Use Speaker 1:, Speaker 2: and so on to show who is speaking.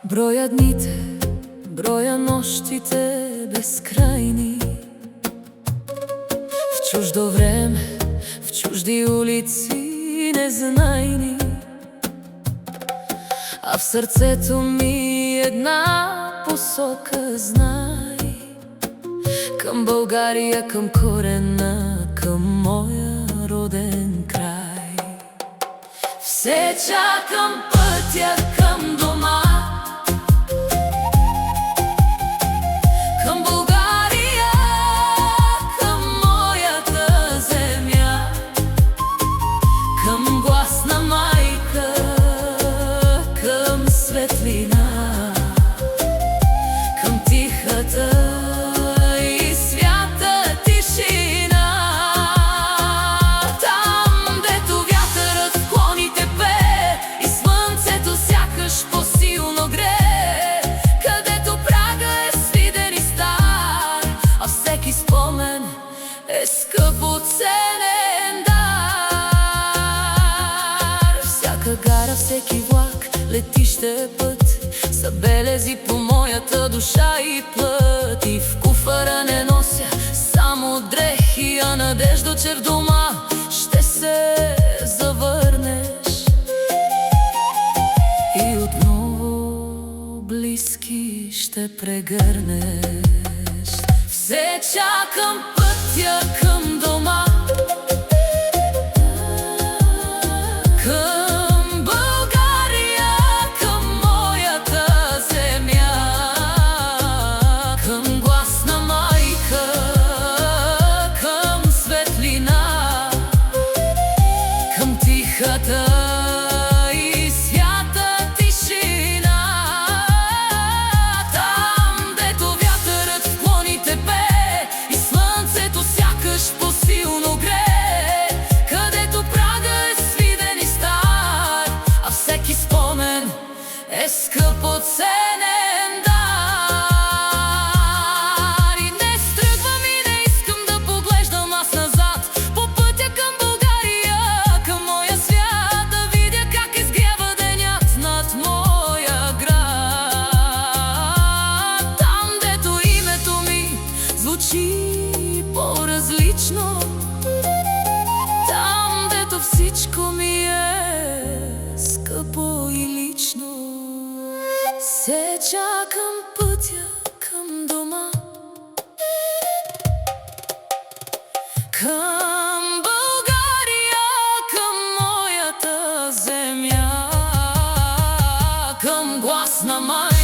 Speaker 1: Броя дните, броя нощите безкрайни, в чуждо време, в чужди улици незнайни, а в сърцето ми една посока знай: към България, към корена, към моя роден край. Все чакам пътя към дома, към България, към моята земя, към гласна майка, към светлина, към тихата и свята тишина. Там, дето вятърът в клоните пее и слънцето сякаш по-силно грее, където прага е свиден и стар, а всеки спомен е скъпо ценен дар. Всяка гара, всеки влак, летище, път са белези по моята душа и плът. И в куфара не нося само дрехи, а надежда, че в дома ще се завърнеш и отново близки ще прегърнеш. Все чакам пътя към дома, към България, към моята земя, към гласна майка, към светлина, към тихата и свята тишина. Там, дето вятърът в клоните пее и слънцето сякаш по-силно грее, където прага е свиден и стар, а всеки спомен е скъпо ценен дар. И днес тръгвам и не искам да поглеждам аз назад, по пътя към България, към моя свят, да видя как изгрява денят над моя град. Там, дето името ми звучи по-различно, там, дето всичко ми е скъпо и лично. Се чакам пътя към дома, към България, към моята земя, към гласна майка,